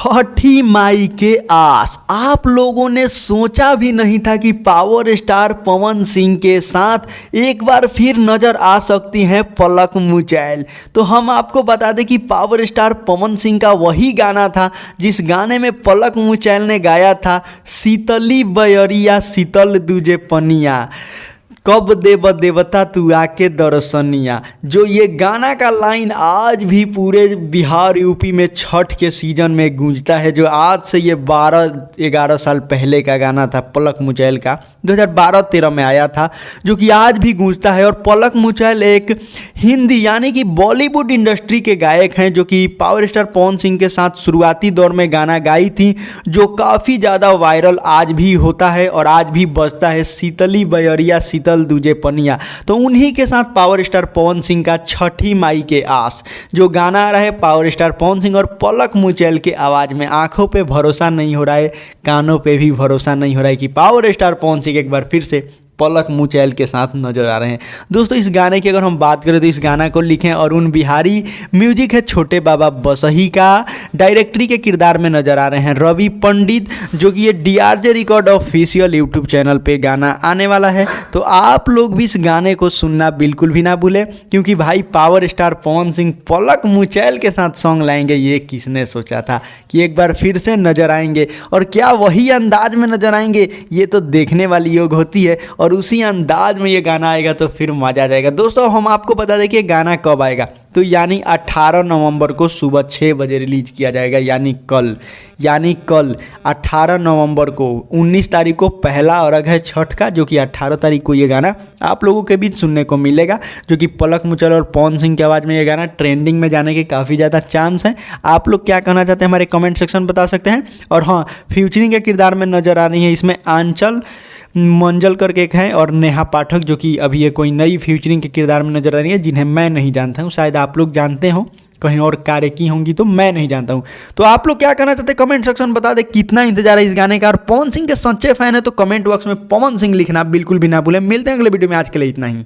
छठी माई के आस। आप लोगों ने सोचा भी नहीं था कि पावर स्टार पवन सिंह के साथ एक बार फिर नजर आ सकती हैं पलक मुचैल। तो हम आपको बता दें कि पावर स्टार पवन सिंह का वही गाना था जिस गाने में पलक मुचैल ने गाया था, शीतली बयरिया शीतल दूजे पनिया, कब देव देवता तू आके दर्शनिया। जो ये गाना का लाइन आज भी पूरे बिहार यूपी में छठ के सीजन में गूंजता है। जो आज से ये 12-11 साल पहले का गाना था पलक मुचैल का, 2012-13 में आया था, जो कि आज भी गूंजता है। और पलक मुचैल एक हिंदी यानी कि बॉलीवुड इंडस्ट्री के गायक हैं जो कि पावर स्टार पवन सिंह के साथ शुरुआती दौर में गाना गाई थी, जो काफ़ी ज़्यादा वायरल आज भी होता है और आज भी बजता है, शीतली बयरिया शीतल दूजे पनिया। तो उन्हीं के साथ पावर स्टार पवन सिंह का छठी माई के आस जो गाना आ रहा है, पावर स्टार पवन सिंह और पलक मुचैल के आवाज़ में। आंखों पे भरोसा नहीं हो रहा है, कानों पे भी भरोसा नहीं हो रहा है कि पावर स्टार पवन सिंह एक बार फिर से पलक मुचैल के साथ नजर आ रहे हैं। दोस्तों, इस गाने की अगर हम बात करें तो इस गाना को लिखें अरुण बिहारी, म्यूजिक है छोटे बाबा बसही का, डायरेक्टरी के किरदार में नजर आ रहे हैं रवि पंडित, जो कि ये DRJ record official YouTube channel पे गाना आने वाला है। तो आप लोग भी इस गाने को सुनना बिल्कुल भी ना भूलें, क्योंकि भाई पावर स्टार पवन सिंह पलक मुचैल के साथ सॉन्ग लाएंगे, ये किसने सोचा था कि एक बार फिर से नजर आएंगे। और क्या वही अंदाज में नजर आएंगे, ये तो देखने वाली योग होती है। और उसी अंदाज में ये गाना आएगा तो फिर मजा आ जाएगा। दोस्तों, हम आपको बता दें कि ये गाना कब आएगा, तो यानी 18 नवंबर को सुबह 6 बजे रिलीज किया जाएगा, यानी कल 18 नवंबर को। 19 तारीख को पहला अर्घ है छठ का, जो कि 18 तारीख को ये गाना आप लोगों के बीच सुनने को मिलेगा, जो कि पलक मुचैल और पवन सिंह की आवाज़ में ये गाना ट्रेंडिंग में जाने के काफ़ी ज़्यादा चांस हैं। आप लोग क्या कहना चाहते हैं हमारे कमेंट सेक्शन बता सकते हैं। और हाँ, फ्यूचरिंग के किरदार में नज़र आ रही है इसमें आंचल मंजल करके एक है और नेहा पाठक, जो कि अभी ये कोई नई फ्यूचरिंग के किरदार में नजर आ रही है, जिन्हें मैं नहीं जानता हूँ। शायद आप लोग जानते हो, कहीं और कार्य की होंगी, तो मैं नहीं जानता हूँ। तो आप लोग क्या कहना चाहते हैं कमेंट सेक्शन बता दें। कितना इंतजार है इस गाने का, और पवन सिंह के सच्चे फैन है तो कमेंट बॉक्स में पवन सिंह लिखना बिल्कुल भी ना भूलें। मिलते हैं अगले वीडियो में, आज के लिए इतना ही।